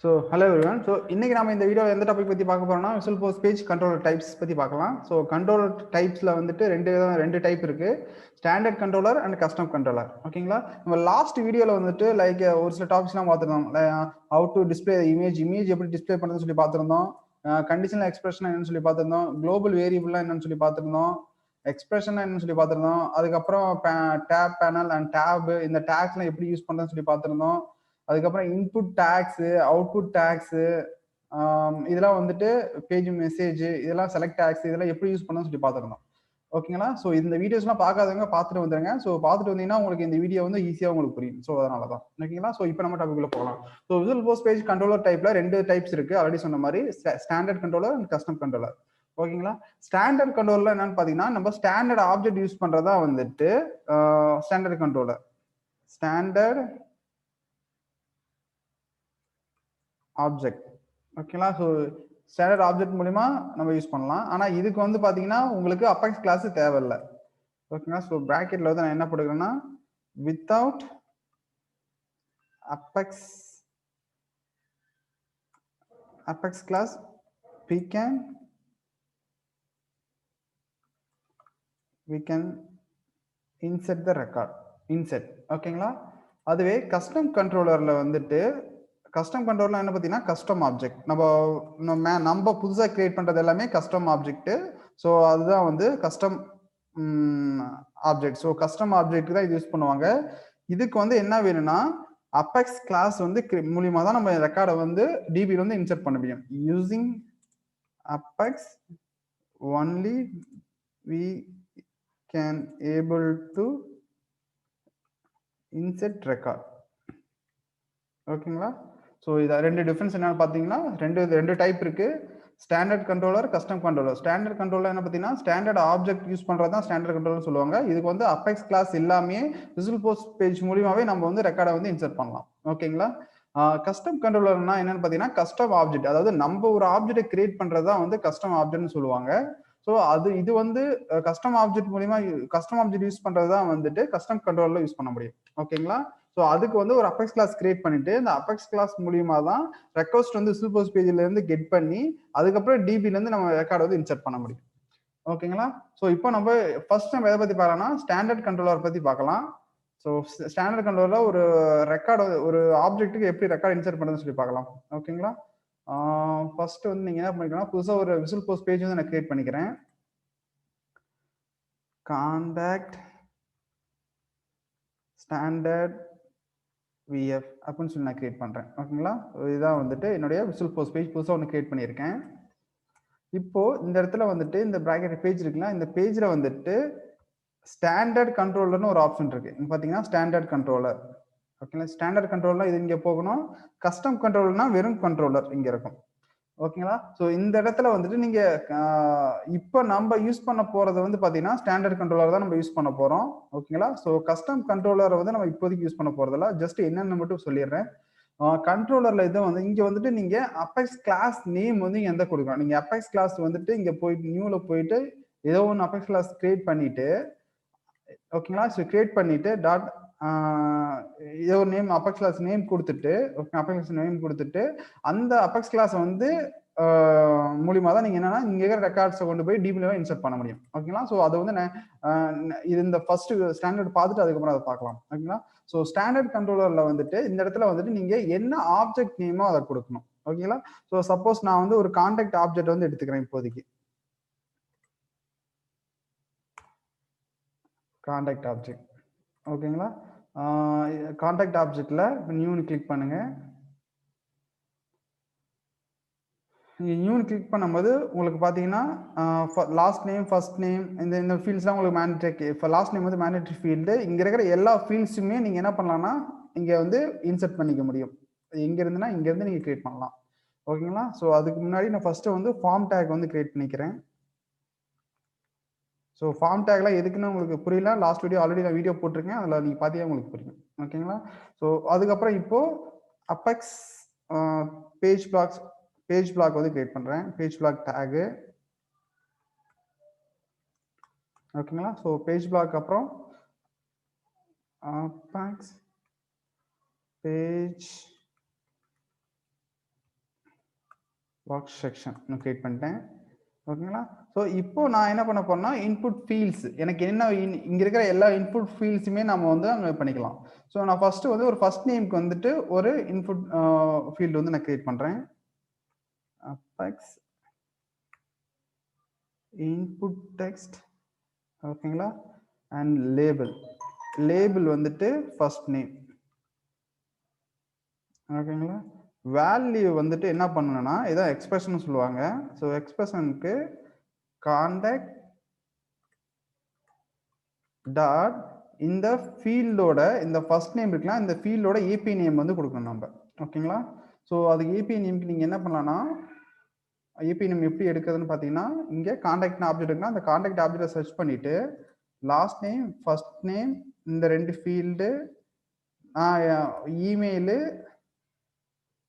So hello everyone. So இன்னைக்கு நாம இந்த வீடியோல எந்த டாபிக் பத்தி பார்க்க போறோம்னா Visualforce பேஜ் கண்ட்ரோலர் டைப்ஸ் பத்தி பார்க்கலாம். ஸோ கண்ட்ரோலர் டைப்ஸ்ல வந்துட்டு ரெண்டு டைப் இருக்கு, standard controller and custom controller. ஓகேங்களா? நம்ம லாஸ்ட் வீடியோல வந்துட்டு லைக் ஒரு சில டாபிக்ஸ்லாம் பார்த்துருந்தோம். ஹவு டு டிஸ்பிளே இமேஜ் எப்படி டிஸ்பிளே பண்ணுறதுன்னு சொல்லி பார்த்துருந்தோம். கண்டிஷனல் எக்ஸ்பிரஷன் என்னன்னு சொல்லி பார்த்துருந்தோம். குளோபல் வேரியபிள்லாம் என்னன்னு சொல்லி பார்த்துருந்தோம். எக்ஸ்பிரஷன் என்னன்னு சொல்லி பார்த்துருந்தோம். அதுக்கப்புறம் டேப் பேனல் அண்ட் டேப் இந்த டேக்ஸ்லாம் எப்படி யூஸ் பண்ணுறதுன்னு சொல்லி பார்த்துருந்தோம். அதுக்கப்புறம் இன்புட் டேக்ஸு, அவுட்புட் டேக்ஸு, இதெல்லாம் வந்துட்டு பேஜ் மெசேஜ், இதெல்லாம் செலக்ட் டேக்ஸ், இதெல்லாம் எப்படி யூஸ் பண்ணணும்னு சொல்லி பார்த்துருந்தோம். ஓகேங்களா? ஸோ இந்த வீடியோஸ்லாம் பார்க்காதவங்க பார்த்துட்டு வந்துருங்க. ஸோ பார்த்துட்டு வந்தீங்கன்னா உங்களுக்கு இந்த வீடியோ வந்து ஈஸியாக உங்களுக்கு புரியும். ஸோ அதனால தான். ஓகேங்களா? ஸோ இப்போ நம்ம டாபிக்ல போகலாம். ஸோ Visualforce பேஜ் கண்ட்ரோலர் டைப்ல ரெண்டு டைப்ஸ் இருக்கு. ஆல்ரெடி சொன்ன மாதிரி standard controller and custom controller. ஓகேங்களா? ஸ்டாண்டர்ட் கண்ட்ரோலர் என்னன்னு பார்த்தீங்கன்னா நம்ம ஸ்டாண்டர்ட் ஆப்ஜெக்ட் யூஸ் பண்றதா வந்துட்டு ஸ்டாண்டர்ட் கண்ட்ரோலர். Standard object. ஓகேங்களா? ஸோ ஸ்டாண்டர்ட் ஆப்ஜெக்ட் மூலிமா நம்ம யூஸ் பண்ணலாம். ஆனால் இதுக்கு வந்து பார்த்தீங்கன்னா உங்களுக்கு அப்பெக்ஸ் கிளாஸ் தேவையில்லை. ஓகேங்களா? ஸோ ப்ராக்கெட்டில் வந்து நான் என்ன போட்டுக்கிறேன்னா without apex class we can insert the record. insert. ஓகேங்களா? அதுவே கஸ்டம் கண்ட்ரோலரில் வந்துட்டு கஸ்டம் கண்ட்ரோலர் என்ன பார்த்தீங்கன்னா கஸ்டம் ஆப்ஜெக்ட். நம்ம புதுசாக கிரியேட் பண்ணுறது எல்லாமே கஸ்டம் ஆப்ஜெக்ட். ஸோ அதுதான் வந்து custom object. So custom object தான் இது யூஸ் பண்ணுவாங்க. இதுக்கு வந்து என்ன வேணும்னா அப்பெக்ஸ் கிளாஸ் வந்து மூலியமாக தான் நம்ம ரெக்கார்டை வந்து டிபியில் வந்து இன்சர்ட் பண்ண முடியும். Using apex only we can able to insert record. ஓகேங்களா? ஸோ இது ரெண்டு டிஃபரன்ஸ் என்னன்னு பார்த்தீங்கன்னா ரெண்டு டைப் இருக்கு, standard controller, custom controller. Standard controller என்ன பார்த்தீங்கன்னா ஸ்டாண்டர்ட் ஆப்ஜெக்ட் யூஸ் பண்ணுறது தான் ஸ்டாண்டர்ட் கண்ட்ரோலர் சொல்லுவாங்க. இதுக்கு வந்து அப்பெக்ஸ் கிளாஸ் இல்லாமே Visualforce பேஜ் மூலியமாவே நம்ம வந்து ரெக்கார்டை வந்து இன்சர்ட் பண்ணலாம். ஓகேங்களா? கஸ்டம் கண்ட்ரோலர்னா என்னன்னு பார்த்தீங்கன்னா கஸ்டம் ஆப்ஜெக்ட், அதாவது நம்ம ஒரு ஆப்ஜெக்டை கிரியேட் பண்ணுறது தான் வந்து கஸ்டம் ஆப்ஜெக்ட்னு சொல்லுவாங்க. ஸோ இது வந்து கஸ்டம் ஆப்ஜெக்ட் மூலியமா கஸ்டம் ஆப்ஜெக்ட் யூஸ் பண்றது தான் வந்துட்டு கஸ்டம் கண்ட்ரோலர்ல யூஸ் பண்ண முடியும். ஓகேங்களா? ஸோ அதுக்கு வந்து ஒரு அப்பெக்ஸ் கிளாஸ் கிரியேட் பண்ணிட்டு இந்த அப்பெக்ஸ் கிளாஸ் மூலியமா தான் ரெக்வஸ்ட் வந்து Visualforce பேஜ்ல இருந்து கெட் பண்ணி அதுக்கப்புறம் டிபில இருந்து நம்ம ரெக்கார்ட் வந்து இன்சர்ட் பண்ண முடியும். ஓகேங்களா? ஸோ இப்போ நம்ம ஃபர்ஸ்ட் நம்ம எதை பத்தி பார்க்கலாம்னா ஸ்டாண்டர்ட் கண்ட்ரோலர் பத்தி பார்க்கலாம். ஸோ ஸ்டாண்டர்ட் கண்ட்ரோலர்ல ஒரு ரெக்கார்டு ஒரு ஆப்ஜெக்ட்டுக்கு எப்படி ரெக்கார்ட் இன்சர்ட் பண்ணுறதுன்னு சொல்லி பார்க்கலாம். ஓகேங்களா? ஃபர்ஸ்ட் வந்து நீங்க என்ன பண்ணிக்கலாம், புதுசாக ஒரு Visualforce பேஜ் வந்து நான் கிரியேட் பண்ணிக்கிறேன். கான்டாக்ட் ஸ்டாண்டர்ட் விஎஃப் அப்படின்னு சொல்லி நான் கிரியேட் பண்றேன். ஓகேங்களா? இதுதான் வந்துட்டு என்னுடைய Visualforce பேஜ் புதுசாக ஒன்று கிரியேட் பண்ணியிருக்கேன். இப்போ இந்த இடத்துல வந்துட்டு இந்த பிராக்கெட் பேஜ் இருக்குன்னா இந்த பேஜ்ல வந்துட்டு ஸ்டாண்டர்ட் கண்ட்ரோலர்னு ஒரு ஆப்ஷன் இருக்கு. இங்க பாத்தீங்கன்னா ஸ்டாண்டர்ட் கண்ட்ரோலர். ஓகேங்களா? ஸ்டாண்டர்ட் கண்ட்ரோலர்னா இது இங்க போகணும். கஸ்டம் கண்ட்ரோலர்னா வெறும் கண்ட்ரோலர் இங்க இருக்கும். ஓகேங்களா? ஸோ இந்த இடத்துல வந்துட்டு நீங்க இப்போ நம்ம யூஸ் பண்ண போறது வந்து பாத்தீங்கன்னா ஸ்டாண்டர்ட் கண்ட்ரோலர் தான் நம்ம யூஸ் பண்ண போறோம். ஓகேங்களா? ஸோ கஸ்டம் கண்ட்ரோலரை வந்து நம்ம இப்போதைக்கு யூஸ் பண்ண போறதில்ல. ஜஸ்ட் என்னன்னு மட்டும் சொல்லிடுறேன். கண்ட்ரோலர்ல இதை வந்து இங்க வந்துட்டு நீங்க அப்பெக்ஸ் கிளாஸ் நேம் வந்து இங்க எந்த கொடுக்கணும். நீங்க அப்பெக்ஸ் கிளாஸ் வந்துட்டு இங்க போயிட்டு நியூல போயிட்டு ஏதோ ஒன்று அப்பெக்ஸ் கிளாஸ் கிரியேட் பண்ணிட்டு, ஓகேங்களா? ஸோ கிரியேட் பண்ணிட்டு டாட் ஏதோ ஒரு நேம் அப்பெக்ஸ் கிளாஸ் நேம் கொடுத்துட்டு, ஓகே அப்பெக்ஸ் கிளாஸ் நேம் கொடுத்துட்டு அந்த அப்பெக்ஸ் கிளாஸ் வந்து மூலியமா தான் நீங்க என்னன்னா இங்க இருக்கிற ரெக்கார்ட்ஸை கொண்டு போய் டிபில இன்சர்ட் பண்ண முடியும். ஓகேங்களா? ஸோ அது வந்து இது இந்த ஃபர்ஸ்ட் ஸ்டாண்டர்ட் பார்த்துட்டு அதுக்கப்புறம் அதை பார்க்கலாம். ஓகேங்களா? ஸோ ஸ்டாண்டர்ட் கண்ட்ரோலர்ல வந்துட்டு இந்த இடத்துல வந்துட்டு நீங்க என்ன ஆப்ஜெக்ட் நேமோ அதை கொடுக்கணும். ஓகேங்களா? ஸோ சப்போஸ் நான் வந்து ஒரு கான்டாக்ட் ஆப்ஜெக்ட் வந்து எடுத்துக்கிறேன் இப்போதைக்கு. Contact object. ஓகேங்களா? கான்டாக்ட் ஆப்ஜெக்ட்ல நியூன்னு கிளிக் பண்ணுங்க. நியூன்னு கிளிக் பண்ணும்போது உங்களுக்கு பார்த்தீங்கன்னா லாஸ்ட் நேம், ஃபர்ஸ்ட் நேம் இந்த ஃபீல்ட்ஸ்லாம் உங்களுக்கு மேண்டேட்டரி. இப்போ லாஸ்ட் நேம் வந்து மேண்டேட்டரி ஃபீல்டு. இங்கே இருக்கிற எல்லா ஃபீல்ட்ஸுமே நீங்கள் என்ன பண்ணலாம்னா இங்கே வந்து இன்சர்ட் பண்ணிக்க முடியும். எங்கேருந்துன்னா இங்கேருந்து நீங்கள் கிரியேட் பண்ணலாம். ஓகேங்களா? ஸோ அதுக்கு முன்னாடி நான் ஃபர்ஸ்ட்டு வந்து ஃபார்ம் டேக் வந்து கிரியேட் பண்ணிக்கிறேன். ஸோ ஃபார்ம் டேக்லாம் எதுக்குன்னு உங்களுக்கு புரியல, லாஸ்ட் வீடியோ ஆல்ரெடி நான் வீடியோ போட்டிருக்கேன், அதில் நீங்கள் பார்த்தீங்கன்னா உங்களுக்கு புரியும். ஓகேங்களா? ஸோ அதுக்கப்புறம் இப்போ அப்பெக்ஸ் பேஜ் பிளாக் வந்து கிரியேட் பண்றேன். Page block tag. ஓகேங்களா? ஸோ பேஜ் பிளாக் அப்புறம் அப்பெக்ஸ் பேஜ் பாக்ஸ் செக்ஷன் நான் கிரியேட் பண்ணிட்டேன். ஓகேங்களா? ஸோ இப்போ நான் என்ன பண்ண போறேன்னா, இன்புட் ஃபீல்ட்ஸ் எனக்கு என்ன இங்க இருக்கிற எல்லா இன்புட் ஃபீல்ட்ஸுமே நம்ம வந்து அங்க பண்ணிக்கலாம். ஸோ நான் ஃபர்ஸ்ட் வந்து ஒரு ஃபர்ஸ்ட் நேம்க்கு வந்துட்டு ஒரு இன்புட் ஃபீல்ட் வந்து நான் கிரியேட் பண்றேன். அபெக்ஸ் இன்புட் டெக்ஸ்ட் ஓகேங்களா? அண்ட் லேபிள் வந்துட்டு ஃபர்ஸ்ட் நேம் ஓகேங்களா? வேல்யூ வந்துட்டு என்ன பண்ணணும்னா, இதான் எக்ஸ்பிரஷன் சொல்லுவாங்க. ஸோ எக்ஸ்பிரஷனுக்கு கான்டாக்ட் டாட் இந்த ஃபீல்டோட இந்த ஃபர்ஸ்ட் நேம் இருக்குல்ல, இந்த ஃபீல்டோட ஏபி நேம் வந்து கொடுக்கணும் நம்ம. ஓகேங்களா? ஸோ அதுக்கு ஏபி நேம்க்கு நீங்க என்ன பண்ணலாம்னா, ஏபி நேம் எப்படி எடுக்கிறதுன்னு பார்த்தீங்கன்னா, இங்க கான்டாக்ட்னு ஆப்ஜெக்ட் இருக்குன்னா, அந்த கான்டாக்ட் ஆப்ஜெக்ட்டை சர்ச் பண்ணிட்டு, லாஸ்ட் நேம், ஃபர்ஸ்ட் நேம், இந்த 2 field, email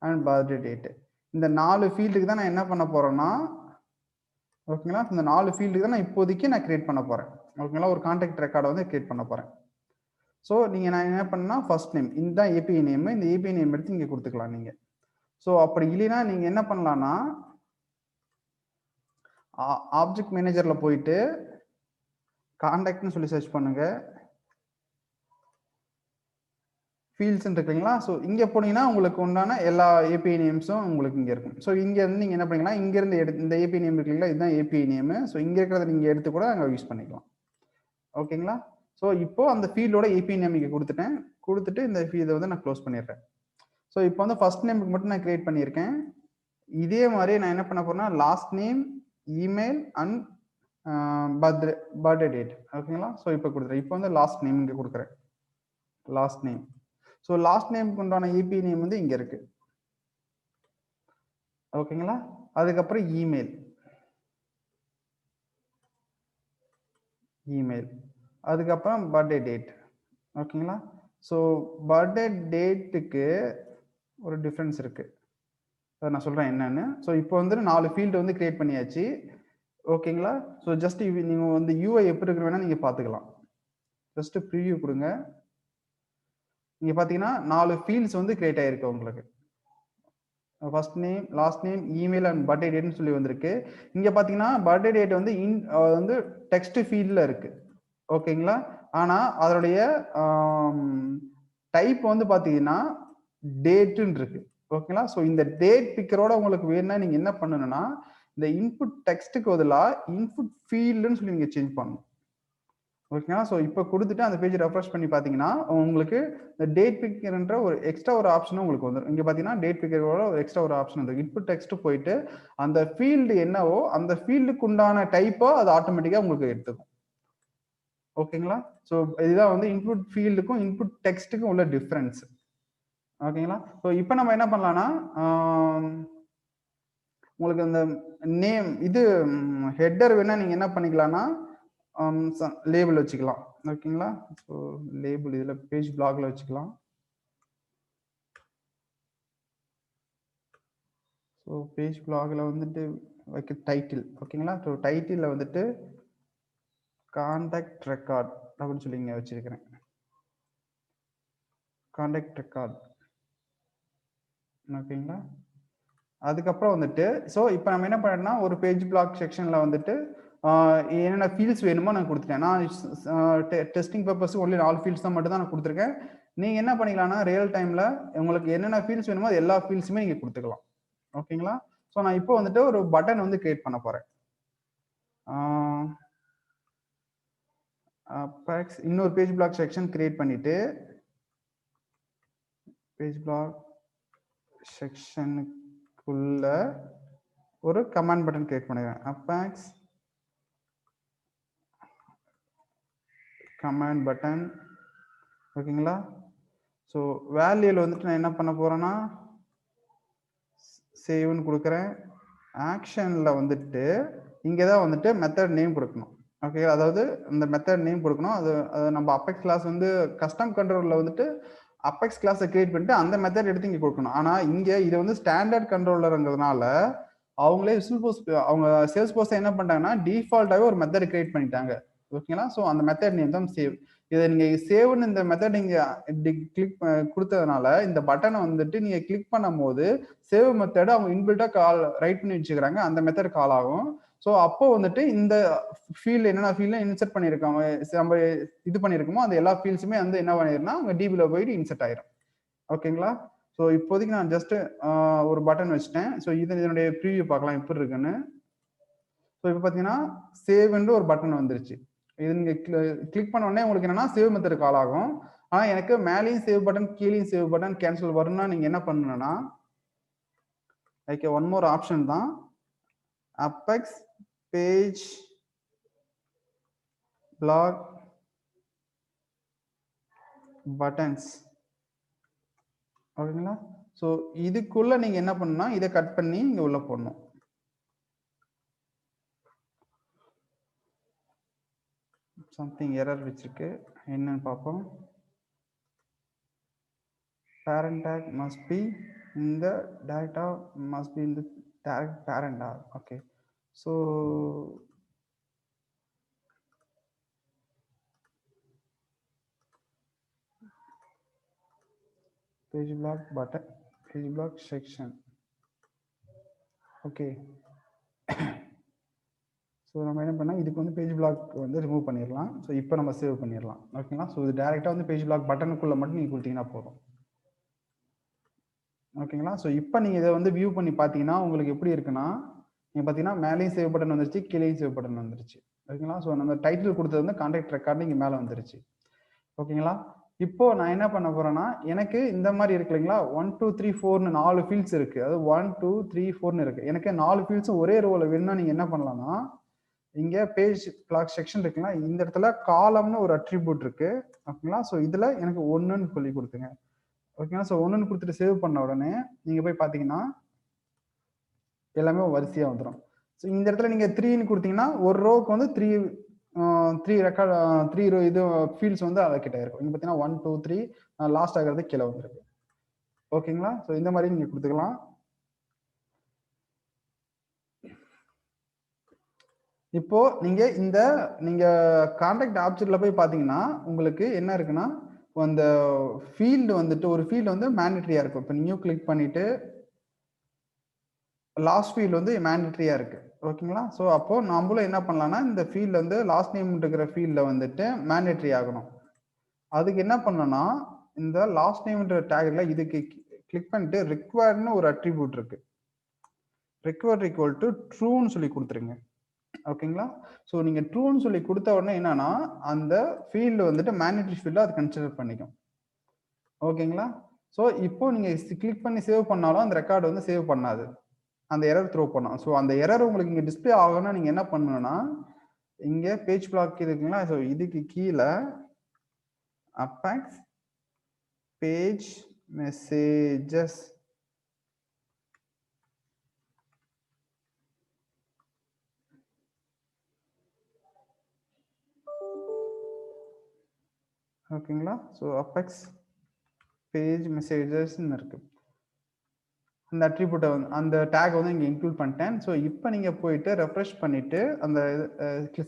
and birthday date. இந்த 4 ஃபீல்டுக்கு தான் நான் என்ன பண்ண போறேன்னா, ஓகேங்களா? இந்த 4 ஃபீல்டுக்கு தான் நான் இப்போதைக்கு நான் கிரியேட் பண்ண போறேன். ஓகேங்களா? ஒரு கான்டாக்ட் ரெக்கார்டை வந்து கிரியேட் பண்ண போறேன். ஸோ நான் என்ன பண்ணேன்னா, ஃபர்ஸ்ட் நேம் இதுதான் ஏபிஐ நேம். இந்த ஏபிஐ நேம் எடுத்து இங்க கொடுத்துக்கலாம் நீங்க. ஸோ அப்படி இல்லைன்னா நீங்க என்ன பண்ணலாம்னா, ஆப்ஜெக்ட் மேனேஜர்ல போயிட்டு கான்டாக்ட்னு சொல்லி சர்ச் பண்ணுங்க. ஃபீல்ட்ஸ் இருக்குங்களா? ஸோ இங்க போனீங்கன்னா உங்களுக்கு உண்டான எல்லா ஏபிஐ நேம்ஸும் உங்களுக்கு இங்க இருக்கும். ஸோ இங்க இருந்து நீங்க என்ன பண்ணீங்கன்னா, இங்க இருந்து இந்த ஏபிஐ நேம் இருக்குங்களா, இதுதான் ஏபிஐ நேம். ஸோ இங்க இருக்கிறத நீங்க எடுத்து கூட அங்க யூஸ் பண்ணிக்கலாம். ஓகேங்களா? ஸோ இப்போ அந்த ஃபீல்டோட ஏபிஐ நேம் இங்க கொடுத்துட்டேன். கொடுத்துட்டு இந்த இதை வந்து நான் க்ளோஸ் பண்ணிடுறேன். ஸோ இப்போ வந்து ஃபர்ஸ்ட் நேமுக்கு மட்டும் நான் கிரியேட் பண்ணியிருக்கேன். இதே மாதிரி நான் என்ன பண்ண போறேன்னா, last name, email and birthday date. ஓகேங்களா? ஸோ இப்போ கொடுத்துறேன். இப்போ வந்து லாஸ்ட் நேம் இங்க கொடுக்குறேன். Last name. ஸோ லாஸ்ட் நேமுக்கு உண்டான ஏபி நேம் வந்து இங்க இருக்கு. ஓகேங்களா? அதுக்கப்புறம் இமெயில். அதுக்கப்புறம் பர்த்டே டேட். ஓகேங்களா? ஸோ பர்த்டே டேட்டுக்கு ஒரு டிஃபரன்ஸ் இருக்கு. அதை நான் சொல்றேன் என்னன்னு. ஸோ இப்போ வந்து 4 ஃபீல்டு வந்து கிரியேட் பண்ணியாச்சு. ஓகேங்களா? ஸோ ஜஸ்ட் நீங்க வந்து யூஐ எப்படி இருக்கு வேணா நீங்க பார்த்துக்கலாம். ஜஸ்ட் ப்ரிவியூ கொடுங்க. நீங்க பார்த்தீங்கன்னா 4 ஃபீல்ட்ஸ் வந்து கிரியேட் ஆயிருக்கு உங்களுக்கு. First name, last name, email and birthday டேட்னு சொல்லி வந்திருக்கு. இங்க பார்த்தீங்கன்னா பர்த்டே டேட் வந்து வந்து டெக்ஸ்ட் ஃபீல்ட்ல இருக்கு. ஓகேங்களா? ஆனா அதனுடைய டைப் வந்து பார்த்தீங்கன்னா டேட்னு இருக்கு. ஓகேங்களா? ஸோ இந்த டேட் பிக்கரோட உங்களுக்கு வேணும்னா நீங்க என்ன பண்ணணும்னா, இந்த இன்புட் டெக்ஸ்ட்டுக்கு பதிலா இன்புட் ஃபீல்டுன்னு சொல்லி நீங்க சேஞ்ச் பண்ணணும். ஓகேங்களா? ஸோ இப்போ கொடுத்துட்டு அந்த பேஜ் ரெஃப்ரெஷ் பண்ணி பார்த்தீங்கன்னா, உங்களுக்கு இந்த டேட் பிக்கர்ன்ற ஒரு எக்ஸ்ட்ரா ஒரு ஆப்ஷனும் உங்களுக்கு வந்துரும். இங்க பார்த்தீங்கன்னா, டேட் பிக்கரோட ஒரு எக்ஸ்ட்ரா ஒரு ஆப்ஷன் வந்துருக்கு. இன்புட் டெக்ஸ்ட் போயிட்டு அந்த ஃபீல்டு என்னவோ அந்த ஃபீல்டுக்கு உண்டான டைப்போ அது ஆட்டோமேட்டிக்கா உங்களுக்கு எடுத்துக்கும். ஓகேங்களா? ஸோ இதுதான் வந்து இன்புட் ஃபீல்டுக்கும் இன்புட் டெக்ஸ்ட்டுக்கும் உள்ள டிஃபரன்ஸ். ஓகேங்களா? ஸோ இப்போ நம்ம என்ன பண்ணலாம்னா, உங்களுக்கு அந்த நேம் இது ஹெட்டர் வேணா நீங்க என்ன பண்ணிக்கலாம்னா, லேபிள் வச்சுக்கலாம். ஓகேங்களா? ஸோ லேபிள் இதுல பேஜ் பிளாக்ல வச்சுக்கலாம். ஸோ பேஜ் பிளாக்ல வந்துட்டு வைக்க டைட்டில். ஓகேங்களா? ஸோ டைட்டில்ல வந்துட்டு கான்டாக்ட் ரெக்கார்ட் அப்படின்னு சொல்லி இங்க வச்சிருக்கிறேன். Contact record. ஓகேங்களா? அதுக்கப்புறம் வந்துட்டு ஸோ இப்போ நம்ம என்ன பண்ணோம்னா, ஒரு பேஜ் பிளாக் செக்ஷன்ல வந்துட்டு என்னென்ன ஃபீல்ட்ஸ் வேணுமோ நான் கொடுத்துட்டேன். நான் டெஸ்டிங் பர்பஸ் ஒன்லி 4 ஃபீல்ட்ஸ் தான் மட்டும் தான் நான் கொடுத்துருக்கேன். நீங்க என்ன பண்ணிக்கலாம்னா, ரியல் டைம்ல உங்களுக்கு என்னென்ன ஃபீல்ட்ஸ் வேணுமோ அது எல்லா ஃபீல்ட்ஸுமே நீங்க கொடுத்துக்கலாம். ஓகேங்களா? ஸோ நான் இப்போ வந்துட்டு ஒரு பட்டன் வந்து கிரியேட் பண்ண போறேன். இன்னொரு பேஜ் பிளாக் செக்ஷன் கிரியேட் பண்ணிட்டு பேஜ் பிளாக் செக்ஷனுக்குள்ள ஒரு கமாண்ட் பட்டன் கிரியேட் பண்ணுவேன். Apex command button. ஓகேங்களா? ஸோ வேல்யூல வந்துட்டு நான் என்ன பண்ண போறேன்னா, சேவ்னு கொடுக்குறேன். ஆக்ஷன்ல வந்துட்டு இங்க தான் வந்துட்டு மெத்தட் நேம் கொடுக்கணும். ஓகே, அதாவது இந்த மெத்தட் நேம் கொடுக்கணும். அது நம்ம அபெக்ஸ் கிளாஸ் வந்து கஸ்டம் கண்ட்ரோல்ல வந்துட்டு அபெக்ஸ் கிளாஸை கிரியேட் பண்ணிட்டு அந்த மெத்தட் எடுத்து இங்க கொடுக்கணும். ஆனா இங்க இது வந்து ஸ்டாண்டர்ட் கண்ட்ரோலர்ங்கிறதுனால அவங்களே அவங்க சேல்ஸ் போஸ்ட் என்ன பண்ணிட்டாங்கன்னா டிஃபால்ட்டாவே ஒரு மெத்தட் கிரியேட் பண்ணிட்டாங்க. ஓகேங்களா? ஸோ அந்த மெத்தட் நேம் தான் சேவ். இதை நீங்க சேவ்னு இந்த மெத்தட் நீங்க கிளிக் கொடுத்ததுனால இந்த பட்டனை வந்துட்டு நீங்க கிளிக் பண்ணும்போது சேவ் மெத்தட் அவங்க இன்பில்ட்டா கால் ரைட் பண்ணி வச்சுக்கிறாங்க. அந்த மெத்தட் கால் ஆகும். ஸோ அப்போ வந்துட்டு இந்த ஃபீல்டு என்னென்ன ஃபீல்ட்ல இன்சர்ட் பண்ணியிருக்காங்க நம்ம இது பண்ணியிருக்கோமோ அந்த எல்லா ஃபீல்ட்ஸுமே வந்து என்ன பண்ணிருன்னா அங்கே டிபியில் போயிட்டு இன்சர்ட் ஆயிரும். ஓகேங்களா? ஸோ இப்போதைக்கு நான் ஜஸ்ட் ஒரு பட்டன் வச்சுட்டேன். ஸோ இதனுடைய ப்ரீவியூ பார்க்கலாம் எப்படி இருக்குன்னு. ஸோ இப்போ பார்த்தீங்கன்னா சேவ்ன்ற ஒரு பட்டன் வந்துருச்சு. இது நீங்க கிளிக் பண்ண உடனே உங்களுக்கு என்னன்னா சேவ் மெத்தட் கால் ஆகும். ஆனா எனக்கு மேலேயும் சேவ் பட்டன் கீழேயும் சேவ் பட்டன் கேன்சல் வரும்னா நீங்க என்ன பண்ணணும்னா லைக் ஒன் மோர் ஆப்ஷன் தான் அபெக்ஸ் பேஜ் பிளாக் பட்டன்ஸ். ஓகேங்களா? ஸோ இதுக்குள்ள நீங்க என்ன பண்ணணும்னா இதை கட் பண்ணி இங்க உள்ள போடணும். சம்திங் எரர் வச்சிருக்கு, என்னன்னு பார்ப்போம். Parent tag must be in the data must be in the tag parent tag. Okay, so page block button, page block section. Okay, so நம்ம என்ன பண்ணால் இதுக்கு வந்து பேஜ் பிளாக் வந்து ரிமூவ் பண்ணிடலாம். ஸோ இப்போ நம்ம சேவ் பண்ணிடலாம். ஓகேங்களா? ஸோ இது டேரெக்டாக வந்து பேஜ் பிளாக் பட்டனுக்குள்ளே மட்டும் நீங்கள் கொடுத்தீங்கன்னா போதும். ஓகேங்களா? ஸோ இப்போ நீங்கள் இதை வந்து வியூ பண்ணி பார்த்தீங்கன்னா உங்களுக்கு எப்படி இருக்குன்னா நீங்கள் பார்த்தீங்கன்னா மேலேயும் சேவ் பட்டன் வந்துருச்சு, கீழேயும் சேவ் பட்டன் வந்துருச்சு. ஓகேங்களா? ஸோ நம்ம டைட்டில் கொடுத்தது வந்து கான்டாக்ட் ரெக்கார்டு இங்கே மேலே வந்துருச்சு. ஓகேங்களா? இப்போ நான் என்ன பண்ண போறேன்னா எனக்கு இந்த மாதிரி இருக்கு இல்லைங்களா 1 2 3 4னு 4 ஃபீல்ட்ஸ் இருக்கு. அது 1 2 3 4னு இருக்கு. எனக்கு 4 ஃபீல்ட்ஸும் ஒரே ரோல வேணும்னா நீங்க என்ன பண்ணலாம்னா இங்க பேஜ் பிளாக் செக்ஷன் இருக்குங்களா இந்த இடத்துல காலம்னு ஒரு அட்ரிபியூட் இருக்கு. ஓகேங்களா? ஸோ இதுல எனக்கு 1ன்னு சொல்லி கொடுத்துங்க. ஓகேங்களா? ஸோ 1ன்னு கொடுத்துட்டு சேவ் பண்ண உடனே நீங்க போய் பாத்தீங்கன்னா எல்லாமே வரிசையா வந்துடும். ஸோ இந்த இடத்துல நீங்க 3ன்னு கொடுத்தீங்கன்னா ஒரு ரோக்கு வந்து 3 ரெக்கார்ட் 3 இது ஃபீல்ட்ஸ் வந்து கிட்ட இருக்கும். இங்க பார்த்தீங்கன்னா 1 2 3 லாஸ்ட் ஆகிறது கீழே வந்துருக்கு. ஓகேங்களா? ஸோ இந்த மாதிரி நீங்க கொடுத்துக்கலாம். இப்போ நீங்க கான்டாக்ட் ஆப்ஜெக்ட்ல போய் பாத்தீங்கன்னா உங்களுக்கு என்ன இருக்குன்னா அந்த ஃபீல்டு வந்துட்டு ஒரு ஃபீல்டு வந்து மேண்டேட்டரியா இருக்கும். இப்போ நியூ கிளிக் பண்ணிட்டு லாஸ்ட் ஃபீல்டு வந்து மேண்டேட்டரியா இருக்கு. ஓகேங்களா? ஸோ அப்போ நம்மளும் என்ன பண்ணலாம்னா இந்த ஃபீல்டு வந்து லாஸ்ட் நேம் இருக்கிற ஃபீல்டில் வந்துட்டு மேண்டேட்டரி ஆகணும். அதுக்கு என்ன பண்ணணும்னா இந்த லாஸ்ட் நேம்ன்ற டேக்ல இதுக்கு கிளிக் பண்ணிட்டு ரிக்வயர்ட்னு ஒரு அட்ரிபியூட் இருக்கு. ரிக்வயர்ட் ஈக்குவல் டு ட்ரூன்னு சொல்லி கொடுத்துருங்க. ஓகேங்களா? ஸோ நீங்க ட்ரூன்னு சொல்லி கொடுத்த உடனே என்னன்னா அந்த ஃபீல்டு வந்துட்டு மேண்டேட்டரி ஃபீல்டு அது கன்சிடர் பண்ணிக்கும். ஓகேங்களா? ஸோ இப்போ நீங்க கிளிக் பண்ணி சேவ் பண்ணாலும் அந்த ரெக்கார்டு வந்து சேவ் பண்ணாது. அந்த எரர் த்ரோ பண்ணும். ஸோ அந்த எரர் உங்களுக்கு இங்க டிஸ்பிளே ஆகணும்னா நீங்க என்ன பண்ணணும்னா இங்க பேஜ் பிளாக் இருக்குங்களா? ஸோ இதுக்கு கீழே அபெக்ஸ் பேஜ் மெசேஜஸ் ஓகேங்களா? ஸோ அபெக்ஸ் பேஜ் மெசேஜஸ்ன்னு இருக்கு. அந்த அட்ரிபியூட்டை வந்து அந்த டேக் வந்து இங்கே இன்க்ளூட் பண்ணிட்டேன். ஸோ இப்போ நீங்கள் போயிட்டு ரெஃப்ரெஷ் பண்ணிட்டு அந்த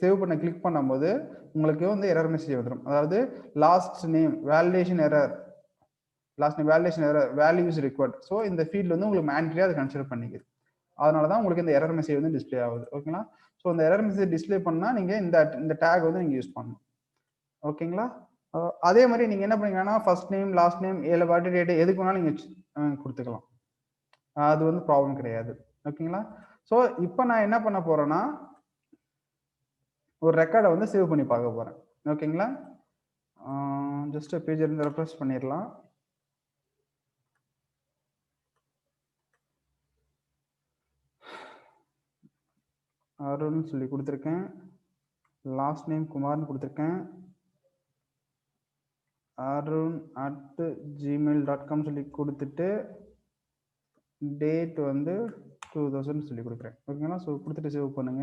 சேவ் பண்ண கிளிக் பண்ணும்போது உங்களுக்கு வந்து எரர் மெசேஜ் வந்துடும். அதாவது last name validation error, last name validation error, values required. So இந்த ஃபீல்டு வந்து உங்களுக்கு மேண்டரியாக அதை கன்சிடர் பண்ணிக்குது. அதனால தான் உங்களுக்கு இந்த எரர் மெசேஜ் வந்து டிஸ்பிளே ஆகுது. ஓகேங்களா? ஸோ அந்த எரர் மெசேஜ் டிஸ்பிளே பண்ணால் நீங்கள் இந்த டேக் வந்து நீங்கள் யூஸ் பண்ணணும். ஓகேங்களா? அதே மாதிரி நீங்கள் என்ன பண்ணீங்கன்னா ஃபர்ஸ்ட் நேம் லாஸ்ட் நேம் ஏழு பர்த்டே டேட் எதுக்கு வேணாலும் நீங்கள் கொடுத்துக்கலாம். அது வந்து ப்ராப்ளம் கிடையாது. ஓகேங்களா? ஸோ இப்போ நான் என்ன பண்ண போறேன்னா ஒரு ரெக்கார்டை வந்து சேவ் பண்ணி பார்க்க போறேன். ஓகேங்களா? ஜஸ்ட் பேஜ் இருந்து ரெஃப்ரெஷ் பண்ணிடலாம். அருண் சொல்லி கொடுத்துருக்கேன். லாஸ்ட் நேம் குமார்னு கொடுத்துருக்கேன். arun@gmail.com சொல்லி கொடுத்துட்டு டேட் வந்து 2000 சொல்லி கொடுக்குறேன். ஓகேங்களா? ஸோ கொடுத்துட்டு சேவ் பண்ணுங்க.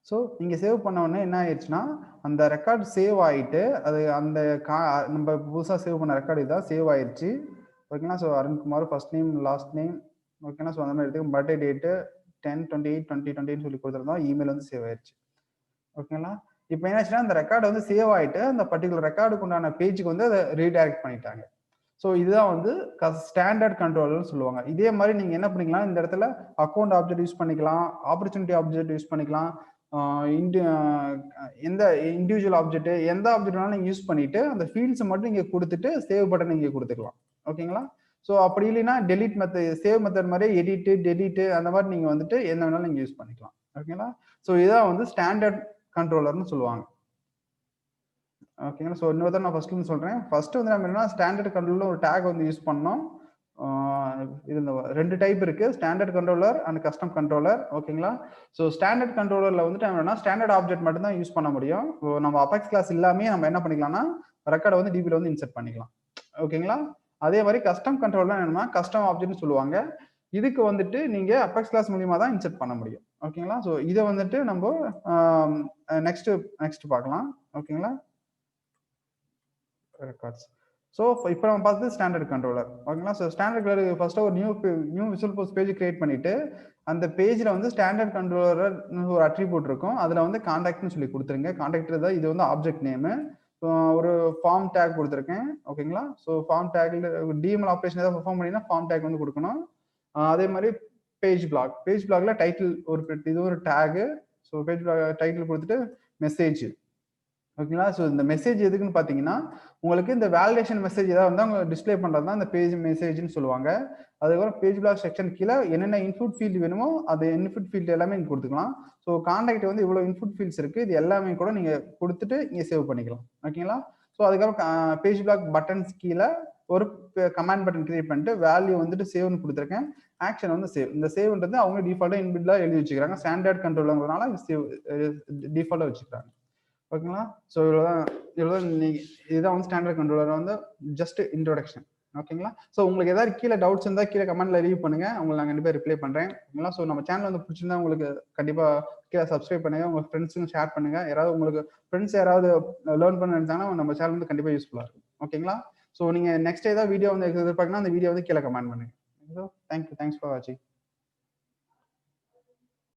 ஸோ நீங்கள் சேவ் பண்ண உடனே என்ன ஆயிடுச்சுன்னா அந்த ரெக்கார்டு சேவ் ஆகிட்டு அது அந்த நம்ம புதுசாக சேவ் பண்ண ரெக்கார்டு இதான் சேவ் ஆயிடுச்சு. ஓகேங்களா? So Arunkumar first name last name ஓகேங்களா? ஸோ அந்த மாதிரி எடுத்து பர்த்டே டேட்டு 10/28/2020 சொல்லி கொடுத்துருந்தோம். இமெயில் வந்து சேவ் ஆயிடுச்சு. ஓகேங்களா? இப்போ என்னாச்சுன்னா அந்த ரெக்கார்ட் வந்து சேவ் ஆயிட்டு அந்த பர்ட்டிகுலர் ரெக்கார்டுக்கு உண்டான பேஜ்க்கு வந்து அத ரீடைரக்ட் பண்ணிட்டாங்க. ஸோ இதுதான் வந்து ஸ்டாண்டர்ட் கண்ட்ரோலர்னு சொல்லுவாங்க. இதே மாரி நீங்க என்ன பண்ணிக்கலாம், இந்த இடத்துல அக்கவுண்ட் ஆப்ஜெக்ட் யூஸ் பண்ணிக்கலாம், ஆப்பர்ச்சுனிட்டி ஆப்ஜெக்ட் யூஸ் பண்ணிக்கலாம். ஆ இன்டி அ எந்த இண்டிவிஜுவல் ஆப்ஜெக்ட் எந்த ஆப்ஜெக்ட் வேணாலும் நீங்க யூஸ் பண்ணிட்டு, அந்த ஃபீல்ட்ஸ மட்டும் நீங்க குடுத்துட்டு, சேவ் பட்டன் இங்க குடுத்துக்கலாம். ஓகேங்களா? ஸோ அப்படி இல்லைன்னா டெலீட் சேவ் மெத்தட் மாரி எடிட், டெலீட் அந்த மாரி நீங்க வந்துட்டு என்ன வேணாலும் நீங்க யூஸ் பண்ணிக்கலாம். ஓகேங்களா? ஸோ இதான் வந்து ஸ்டாண்டர்ட் கண்ட்ரோலர்னு சொல்லுவாங்க. ஓகேங்களா. ஸோ இன்னொரு தடவ நான் ஃபர்ஸ்ட்லருந்து சொல்றேன். ஃபர்ஸ்ட் வந்து நம்ம என்னன்னா ஸ்டாண்டர்ட் கண்ட்ரோலர்ல ஒரு டேக் வந்து யூஸ் பண்ணோம். ஆ இதுல 2 டைப் இருக்கு. Standard controller and custom controller. ஓகேங்களா. ஸோ ஸ்டாண்டர்ட் கண்ட்ரோலர்ல வந்துட்டு என்னன்னா ஸ்டாண்டர்ட் ஆப்ஜெக்ட் மட்டும் தான் யூஸ் பண்ண முடியும். ஸோ நம்ம அபெக்ஸ் கிளாஸ் இல்லாமயே நம்ம என்ன பண்ணிக்கலாம்னா, ரெக்கார்ட வந்து டிபில வந்து இன்சர்ட் பண்ணிக்கலாம். ஓகேங்களா. அதே மாரி கஸ்டம் கண்ட்ரோலர் என்னன்னா கஸ்டம் ஆப்ஜெக்ட்னு சொல்லுவாங்க. இதுக்கு வந்துட்டு நீங்க அபெக்ஸ் கிளாஸ் மூலியமா தான் இன்சர்ட் பண்ண முடியும். ஓகேங்களா. ஸோ இத வந்துட்டு நம்ப நெக்ஸ்ட் நெக்ஸ்ட் பார்க்கலாம். ஓகேங்களா. ரெக்கார்ட்ஸ். ஸோ இப்ப நம்ம பார்த்தது ஸ்டாண்டர்ட் கண்ட்ரோலர். ஓகேங்களா. ஸோ ஸ்டாண்டர்ட் கண்ட்ரோலர் ஃபர்ஸ்ட் ஒரு நியூ விசுவல்ஃபோர்ஸ் பேஜ் கிரியேட் பண்ணிட்டு, அந்த பேஜ்ல வந்து ஸ்டாண்டர்ட் கண்ட்ரோலர் ஒரு அட்ரிபியூட் இருக்கும். அதுல வந்து கான்டாக்ட்னு சொல்லி குடுத்துருங்க. கான்டாக்ட் தான் இது வந்து ஆப்ஜெக்ட் நேமு. ஒரு ஃபார்ம் டேக் குடுத்துருக்கேன். ஓகேங்களா. ஸோ ஃபார்ம் டேக்ல டிஎம்எல் ஆப்பரேஷன் ஏதாவது பெர்ஃபார்ம் பண்ணீங்கன்னா ஃபார்ம் டேக் வந்து குடுக்கணும். அதே மாரி பேஜ் பிளாக். பேஜ் பிளாக்ல டைட்டில் இது ஒரு tag. So page block title குடுத்துட்டு மெசேஜ். ஓகேங்களா. ஸோ இந்த மெசேஜ் எதுக்குன்னு பார்த்தீங்கன்னா, உங்களுக்கு இந்த வேலிடேஷன் மெசேஜ் ஏதாவது வந்தா உங்களுக்கு டிஸ்ப்ளே பண்றது தான் இந்த பேஜ் மெசேஜ்ன்னு சொல்லுவாங்க. அதுக்கப்புறம் பேஜ் பிளாக் செக்ஷன் கீழ என்னென்ன இன்புட் ஃபீல்ட் வேணுமோ, அது இன்புட் ஃபீல்ட் எல்லாமே இங்க குடுத்துக்கலாம். ஸோ கான்டாக்ட் வந்து இவ்வளவு இன்புட் ஃபீல்ட்ஸ் இருக்கு. இது எல்லாமே கூட நீங்க குடுத்துட்டு இங்க சேவ் பண்ணிக்கலாம். ஓகேங்களா. ஸோ அதுக்கப்புறம் பேஜ் பிளாக் பட்டன்ஸ் கீழ ஒரு கமாண்ட் பட்டன் கிரியேட் பண்ணிட்டு வேல்யூ வந்துட்டு சேவ்னு குடுத்துருக்கேன். ஆக்ஷன் வந்து சேவ். இந்த சேவ்ன்றது அவங்க டிஃபால்ட்டா இன்பில்டா எழுதி வச்சுக்கிறாங்க. ஸ்டாண்டர்ட் கண்ட்ரோலர்ங்கிறதுனால சேவ் டிஃபால்ட்டா வச்சுக்கிறாங்க. ஓகேங்களா. ஸோ இவ்வளோதான் நீங்க இதுதான் வந்து ஸ்டாண்டர்ட் கண்ட்ரோலர் வந்து ஜஸ்ட் இன்ட்ரோடக்ஷன். ஓகேங்களா. ஸோ உங்களுக்கு ஏதாவது கீழே டவுட்ஸ் இருந்தால் கீழே கமெண்ட்ல லீவ் பண்ணுங்க. உங்களுக்கு நான் கண்டிப்பாக ரிப்ளை பண்றேன். ஓகேங்களா. ஸோ நம்ம சேனல் வந்து பிடிச்சிருந்தா உங்களுக்கு கண்டிப்பா கீழே சப்ஸ்கிரைப் பண்ணுங்க. உங்க ஃப்ரெண்ட்ஸுக்கும் ஷேர் பண்ணுங்க. யாராவது உங்களுக்கு ஃப்ரெண்ட்ஸ் யாராவது லேர்ன் பண்ண நினைச்சாங்கன்னா நம்ம சேனல் வந்து கண்டிப்பா யூஸ்ஃபுல்லா இருக்கும். ஓகேங்களா. ஸோ நீங்க நெக்ஸ்ட் ஏதாவது வீடியோ வந்து எதிர்பார்க்கணும் அந்த வீடியோ வந்து கீழே கமெண்ட் பண்ணுங்க. தேங்க்யூ. தேங்க்ஸ் ஃபார் வாட்சிங்.